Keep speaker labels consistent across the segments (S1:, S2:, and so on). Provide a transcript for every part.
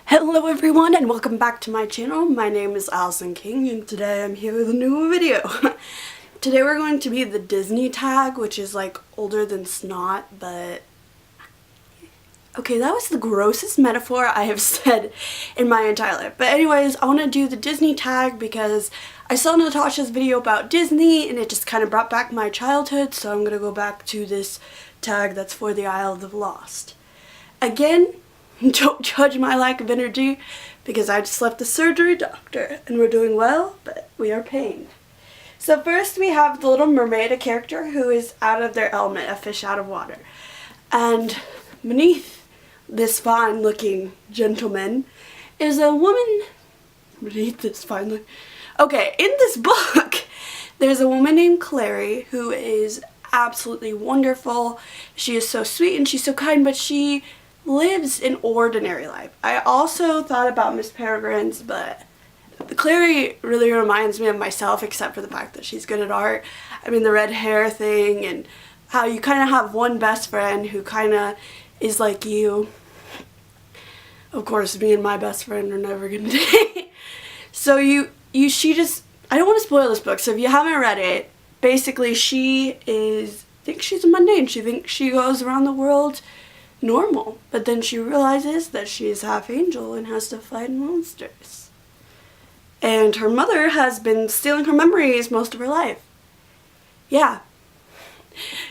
S1: Hello everyone and welcome back to my channel. My name is Allison King and today I'm here with a new video. Today we're going to be the Disney tag, which is like older than snot, but okay, that was the grossest metaphor I have said in my entire life. But anyways, I want to do the Disney tag because I saw Natasha's video about Disney and it just kind of brought back my childhood, so I'm going to go back to this tag that's for the Isle of the Lost. Again, don't judge my lack of energy because I just left the surgery doctor and we're doing well, but we are pained. So first we have the Little Mermaid, a character who is out of their element, a fish out of water. And beneath this fine looking gentleman is a woman. Beneath this fine look. Okay, in this book there's a woman named Clary who is absolutely wonderful. She is so sweet and she's so kind, but she lives an ordinary life. I also thought about Miss Peregrine's, but Clary really reminds me of myself, except for the fact that she's good at art. I mean, the red hair thing and how you kind of have one best friend who kind of is like you. Of course, me and my best friend are never gonna date. So she just, I don't want to spoil this book, so if you haven't read it, basically she thinks she's a mundane. She thinks she goes around the world normal, but then she realizes that she is half angel and has to fight monsters. And her mother has been stealing her memories most of her life. Yeah.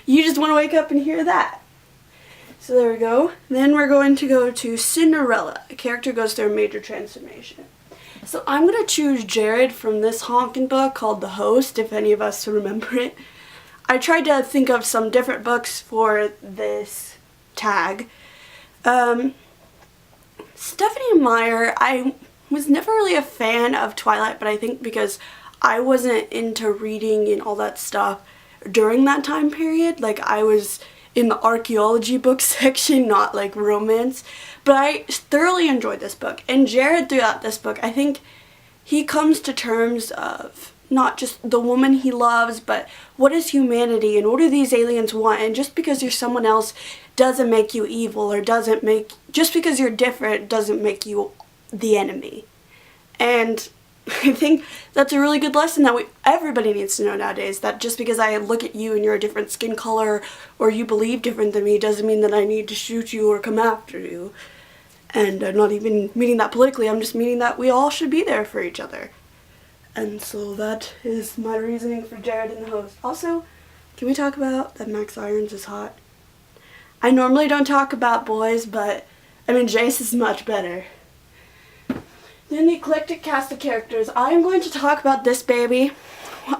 S1: You just want to wake up and hear that. So there we go. Then we're going to go to Cinderella. A character goes through a major transformation. So I'm going to choose Jared from this honkin' book called The Host, if any of us remember it. I tried to think of some different books for this tag. Stephenie Meyer, I was never really a fan of Twilight, but I think because I wasn't into reading and all that stuff during that time period. Like, I was in the archaeology book section, not like romance. But I thoroughly enjoyed this book. And Jared, throughout this book, I think he comes to terms of not just the woman he loves, but what is humanity and what do these aliens want? And just because you're someone else doesn't make you evil, or just because you're different doesn't make you the enemy. And I think that's a really good lesson that everybody needs to know nowadays, that just because I look at you and you're a different skin color or you believe different than me doesn't mean that I need to shoot you or come after you. And I'm not even meaning that politically, I'm just meaning that we all should be there for each other. And so that is my reasoning for Jared and The Host. Also, can we talk about that Max Irons is hot? I normally don't talk about boys, but I mean, Jace is much better. Then the eclectic cast of characters. I am going to talk about this baby.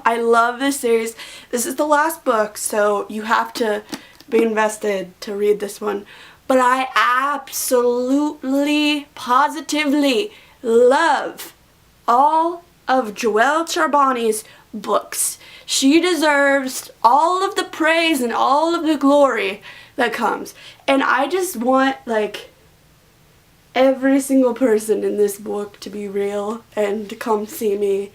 S1: I love this series. This is the last book, so you have to be invested to read this one. But I absolutely, positively love all of Joelle Charbonni's books. She deserves all of the praise and all of the glory that comes. And I just want, like, every single person in this book to be real and to come see me.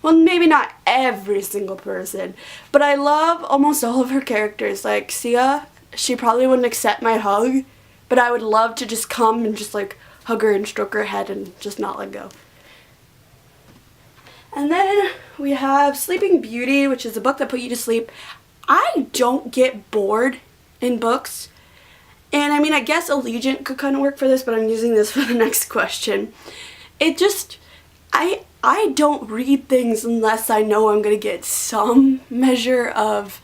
S1: Well, maybe not every single person, but I love almost all of her characters. Like Sia, she probably wouldn't accept my hug, but I would love to just come and just like hug her and stroke her head and just not let go. And then we have Sleeping Beauty, which is a book that put you to sleep. I don't get bored in books. And I mean, I guess Allegiant could kind of work for this, but I'm using this for the next question. It just, I don't read things unless I know I'm going to get some measure of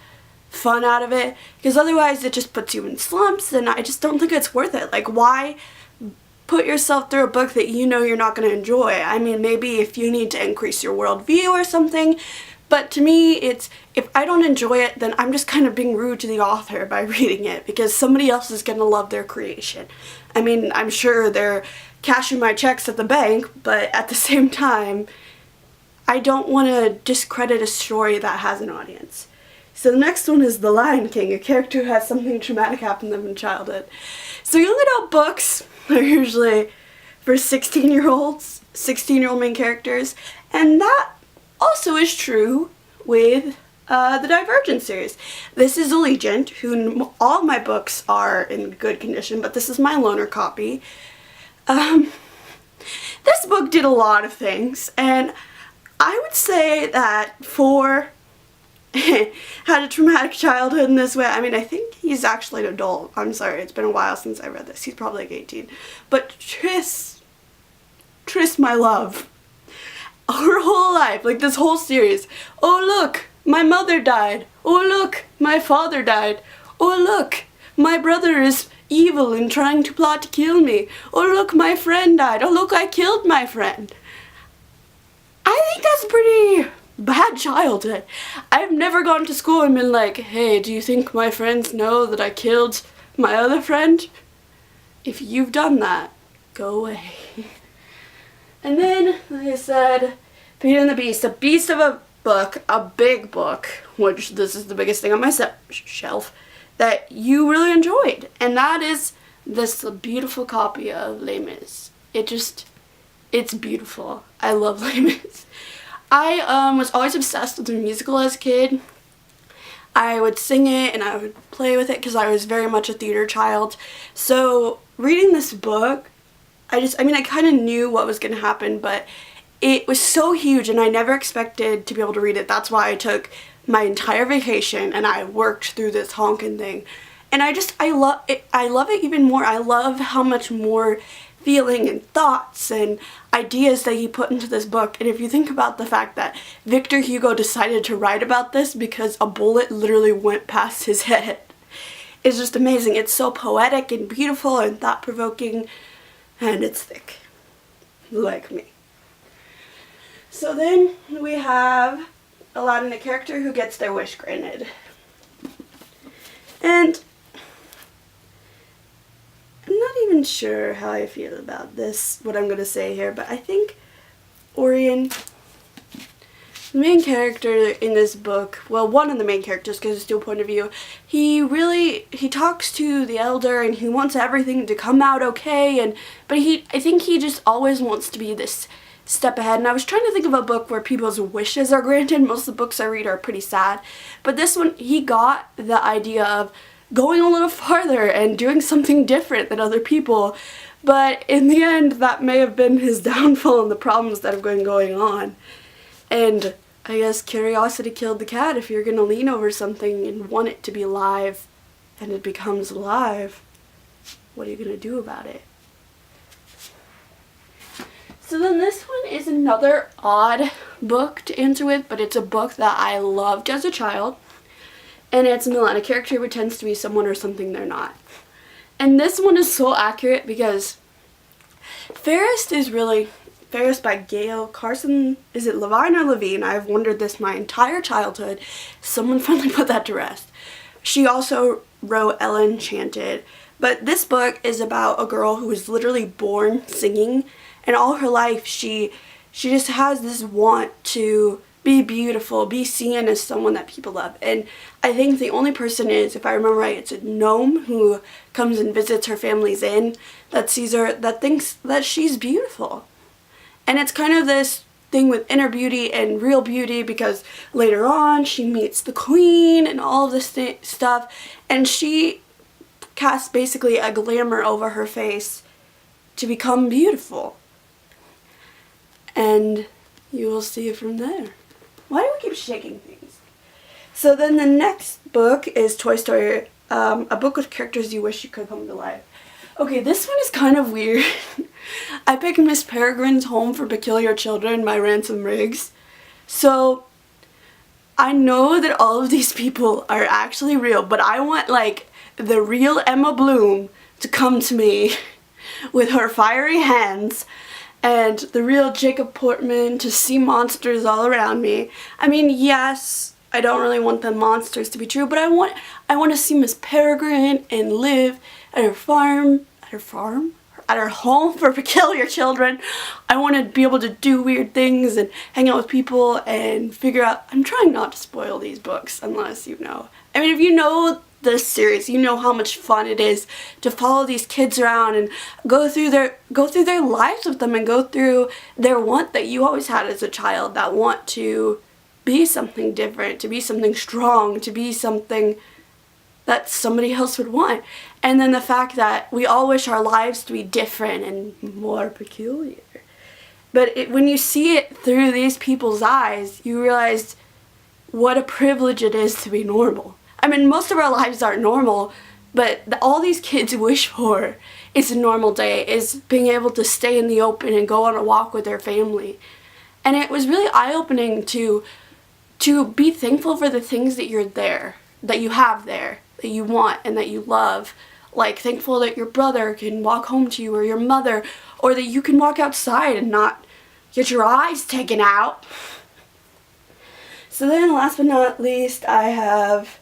S1: fun out of it. Because otherwise it just puts you in slumps and I just don't think it's worth it. Like, why put yourself through a book that you know you're not going to enjoy? I mean, maybe if you need to increase your worldview or something, but to me, it's, if I don't enjoy it, then I'm just kind of being rude to the author by reading it because somebody else is going to love their creation. I mean, I'm sure they're cashing my checks at the bank, but at the same time, I don't want to discredit a story that has an audience. So the next one is The Lion King, a character who has something traumatic happen to them in childhood. So young adult books are usually for 16-year-olds, 16-year-old main characters, and that also is true with the Divergent series. This is Allegiant, who all my books are in good condition, but this is my loaner copy. did a lot of things, and I would say that for had a traumatic childhood in this way. I mean, I think he's actually an adult. I'm sorry, it's been a while since I read this. He's probably like 18. But Tris, my love, her whole life, like this whole series, oh look, my mother died. Oh look, my father died. Oh look, my brother is evil and trying to plot to kill me. Oh look, my friend died. Oh look, I killed my friend. I think that's pretty bad childhood. I've never gone to school and been like, hey, do you think my friends know that I killed my other friend? If you've done that, go away. And then, like I said, Beauty and the Beast, a beast of a book, a big book, which this is the biggest thing on my shelf, that you really enjoyed. And that is this beautiful copy of Les Mis. It's beautiful. I love Les Mis. I was always obsessed with the musical as a kid. I would sing it and I would play with it because I was very much a theater child. So reading this book, I kind of knew what was going to happen, but it was so huge and I never expected to be able to read it. That's why I took my entire vacation and I worked through this honkin' thing. And I love it even more. I love how much more feeling and thoughts and ideas that he put into this book. And if you think about the fact that Victor Hugo decided to write about this because a bullet literally went past his head, it's just amazing. It's so poetic and beautiful and thought-provoking, and it's thick, like me. So then we have Aladdin, a character who gets their wish granted. And I'm not even sure how I feel about this, what I'm going to say here, but I think Orion, the main character in this book, well, one of the main characters because it's still point of view, he talks to the elder and he wants everything to come out okay, but I think he just always wants to be this step ahead. And I was trying to think of a book where people's wishes are granted. Most of the books I read are pretty sad, but this one, he got the idea of going a little farther and doing something different than other people, but in the end that may have been his downfall and the problems that have been going on. And I guess curiosity killed the cat. If you're gonna lean over something and want it to be alive and it becomes alive, what are you gonna do about it? So then this one is another odd book to answer with, but it's a book that I loved as a child. And it's Milan, a character who pretends to be someone or something they're not. And this one is so accurate because Ferris by Gail Carson, is it Levine or Levine? I've wondered this my entire childhood. Someone finally put that to rest. She also wrote Ella Enchanted. But this book is about a girl who was literally born singing, and all her life she just has this want to be beautiful, be seen as someone that people love. And I think the only person is, if I remember right, it's a gnome who comes and visits her family's inn that sees her, that thinks that she's beautiful. And it's kind of this thing with inner beauty and real beauty, because later on she meets the queen and all of this stuff, and she casts basically a glamour over her face to become beautiful. And you will see it from there. Why do we keep shaking things? So then the next book is Toy Story, a book with characters you wish you could come to life. Okay, this one is kind of weird. I picked Miss Peregrine's Home for Peculiar Children by Ransom Riggs. So I know that all of these people are actually real, but I want like the real Emma Bloom to come to me with her fiery hands, and the real Jacob Portman to see monsters all around me. I mean, yes, I don't really want the monsters to be true, but I want to see Miss Peregrine and live at her farm, at her home for peculiar children. I want to be able to do weird things and hang out with people and figure out. I'm trying not to spoil these books unless you know. I mean, if you know this series, you know how much fun it is to follow these kids around and go through their lives with them and go through their want that you always had as a child, that want to be something different, to be something strong, to be something that somebody else would want. And then the fact that we all wish our lives to be different and more peculiar. But when you see it through these people's eyes, you realize what a privilege it is to be normal. I mean, most of our lives aren't normal, but all these kids wish for is a normal day, is being able to stay in the open and go on a walk with their family. And it was really eye-opening to be thankful for the things that that you have there, that you want and that you love. Like, thankful that your brother can walk home to you, or your mother, or that you can walk outside and not get your eyes taken out. So then, last but not least, I have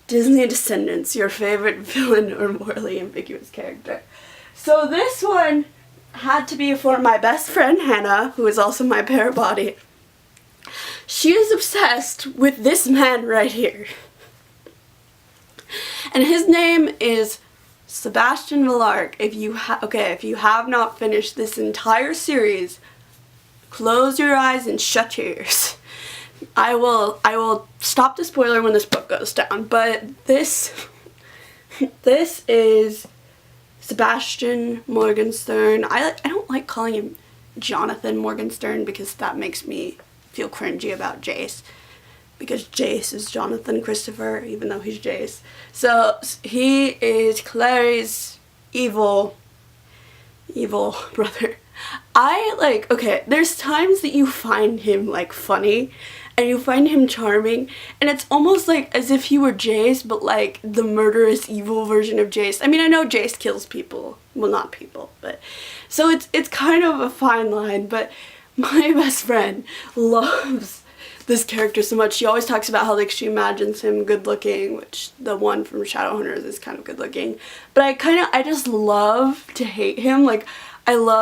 S1: Disney Descendants, your favorite villain or morally ambiguous character. So this one had to be for my best friend Hannah, who is also my parabody. She is obsessed with this man right here. And his name is Sebastian Villark. If you have not finished this entire series, close your eyes and shut your ears. I will stop the spoiler when this book goes down, but this is Sebastian Morgenstern. I don't like calling him Jonathan Morgenstern because that makes me feel cringy about Jace, because Jace is Jonathan Christopher, even though he's Jace. So he is Clary's evil brother. There's times that you find him like funny and you find him charming, and it's almost like as if he were Jace, but like the murderous evil version of Jace. I mean, I know Jace kills people. Well, not people, but so it's kind of a fine line, but my best friend loves this character so much. She always talks about how, like, she imagines him good looking, which the one from Shadowhunters is kind of good looking, but I just love to hate him. Like, I love